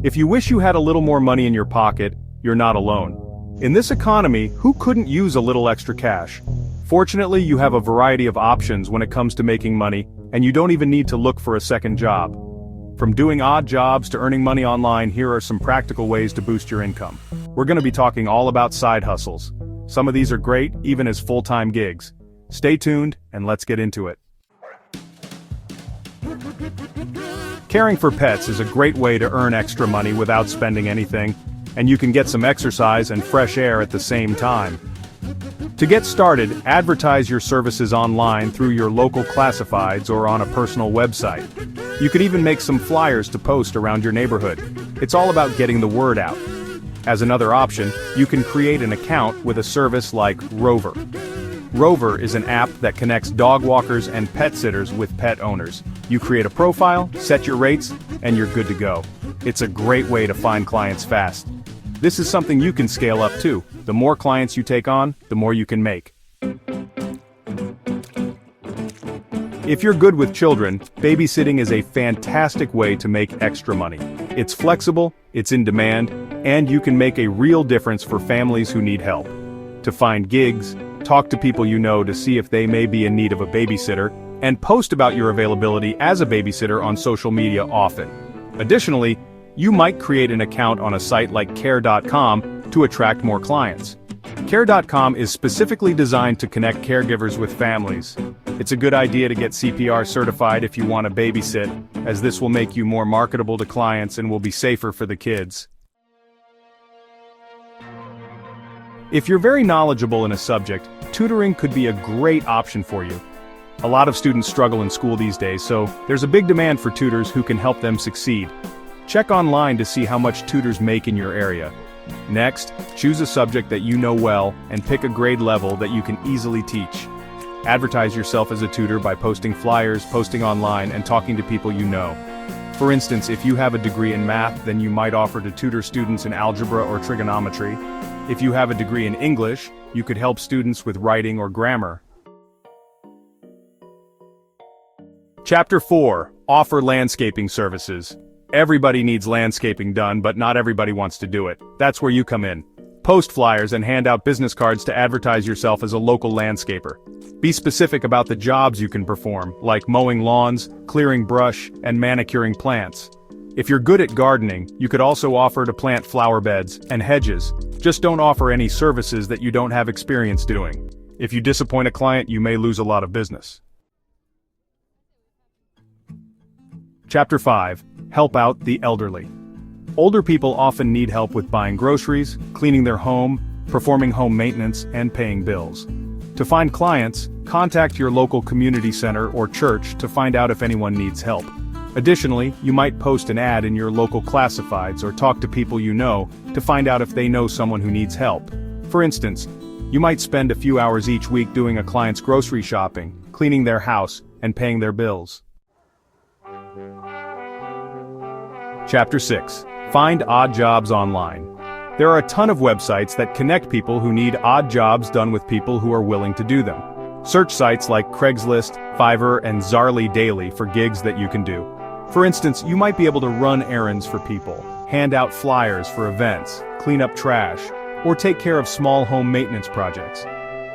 If you wish you had a little more money in your pocket, you're not alone. In this economy, who couldn't use a little extra cash? Fortunately, you have a variety of options when it comes to making money, and you don't even need to look for a second job. From doing odd jobs to earning money online, here are some practical ways to boost your income. We're going to be talking all about side hustles. Some of these are great, even as full-time gigs. Stay tuned, and let's get into it. Caring for pets is a great way to earn extra money without spending anything, and you can get some exercise and fresh air at the same time. To get started, advertise your services online through your local classifieds or on a personal website. You could even make some flyers to post around your neighborhood. It's all about getting the word out. As another option, you can create an account with a service like Rover. Rover is an app that connects dog walkers and pet sitters with pet owners. You create a profile, set your rates, and you're good to go. It's a great way to find clients fast. This is something you can scale up too. The more clients you take on, the more you can make. If you're good with children, babysitting is a fantastic way to make extra money. It's flexible, it's in demand, and you can make a real difference for families who need help. To find gigs, talk to people you know to see if they may be in need of a babysitter, and post about your availability as a babysitter on social media often. Additionally, you might create an account on a site like care.com to attract more clients. Care.com is specifically designed to connect caregivers with families. It's a good idea to get CPR certified if you want to babysit, as this will make you more marketable to clients and will be safer for the kids. If you're very knowledgeable in a subject, tutoring could be a great option for you. A lot of students struggle in school these days, so there's a big demand for tutors who can help them succeed. Check online to see how much tutors make in your area. Next, choose a subject that you know well and pick a grade level that you can easily teach. Advertise yourself as a tutor by posting flyers, posting online, and talking to people you know. For instance, if you have a degree in math, then you might offer to tutor students in algebra or trigonometry. If you have a degree in English, you could help students with writing or grammar. Chapter 4. Offer landscaping services. Everybody needs landscaping done, but not everybody wants to do it. That's where you come in. Post flyers and hand out business cards to advertise yourself as a local landscaper. Be specific about the jobs you can perform, like mowing lawns, clearing brush, and manicuring plants. If you're good at gardening, you could also offer to plant flower beds and hedges. Just don't offer any services that you don't have experience doing. If you disappoint a client, you may lose a lot of business. Chapter 5. Help out the elderly. Older people often need help with buying groceries, cleaning their home, performing home maintenance, and paying bills. To find clients, contact your local community center or church to find out if anyone needs help. Additionally, you might post an ad in your local classifieds or talk to people you know to find out if they know someone who needs help. For instance, you might spend a few hours each week doing a client's grocery shopping, cleaning their house, and paying their bills. Chapter 6. Find odd jobs online. There are a ton of websites that connect people who need odd jobs done with people who are willing to do them. Search sites like Craigslist, Fiverr, and Zarly Daily for gigs that you can do. For instance, you might be able to run errands for people, hand out flyers for events, clean up trash, or take care of small home maintenance projects.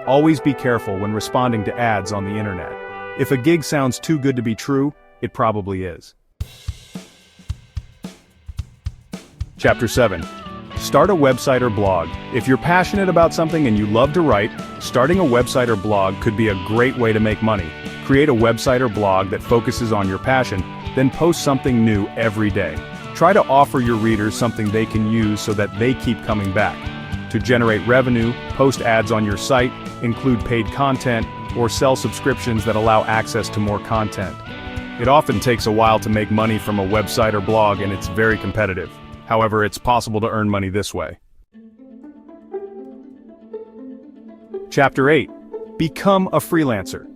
Always be careful when responding to ads on the internet. If a gig sounds too good to be true, it probably is. Chapter 7. Start a website or blog. If you're passionate about something and you love to write, starting a website or blog could be a great way to make money. Create a website or blog that focuses on your passion, then post something new every day. Try to offer your readers something they can use so that they keep coming back. To generate revenue, post ads on your site, include paid content, or sell subscriptions that allow access to more content. It often takes a while to make money from a website or blog, and it's very competitive. However, it's possible to earn money this way. Chapter 8. Become a freelancer.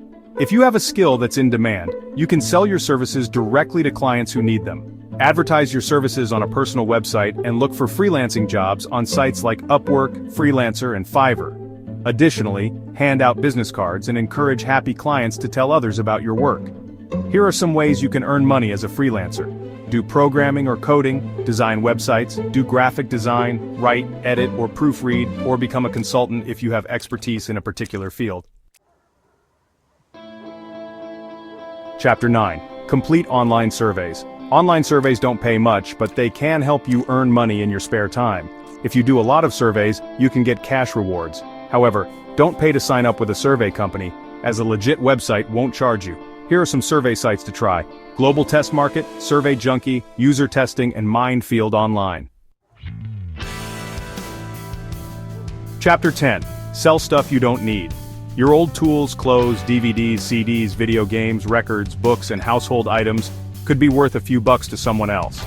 If you have a skill that's in demand, you can sell your services directly to clients who need them. Advertise your services on a personal website and look for freelancing jobs on sites like Upwork, Freelancer, and Fiverr. Additionally, hand out business cards and encourage happy clients to tell others about your work. Here are some ways you can earn money as a freelancer. do programming or coding, design websites, do graphic design, write, edit, or proofread, or become a consultant if you have expertise in a particular field. Chapter 9. Complete online surveys. Online surveys don't pay much, but they can help you earn money in your spare time. If you do a lot of surveys, you can get cash rewards. However, don't pay to sign up with a survey company, as a legit website won't charge you. Here are some survey sites to try: Global Test Market, Survey Junkie, User Testing, and Mindfield Online. Chapter 10. Sell stuff you don't need. Your old tools, clothes, DVDs, CDs, video games, records, books, and household items could be worth a few bucks to someone else.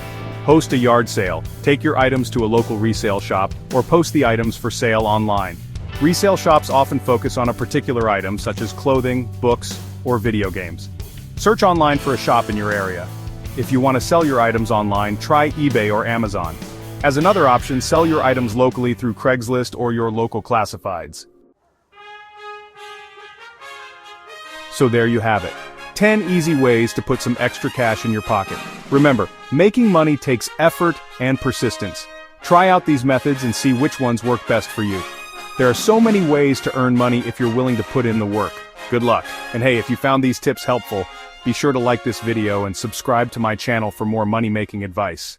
Host a yard sale, take your items to a local resale shop, or post the items for sale online. Resale shops often focus on a particular item such as clothing, books, or video games. Search online for a shop in your area. If you want to sell your items online, try eBay or Amazon. As another option, sell your items locally through Craigslist or your local classifieds. So there you have it. 10 easy ways to put some extra cash in your pocket. Remember, making money takes effort and persistence. Try out these methods and see which ones work best for you. There are so many ways to earn money if you're willing to put in the work. Good luck. And hey, if you found these tips helpful, be sure to like this video and subscribe to my channel for more money-making advice.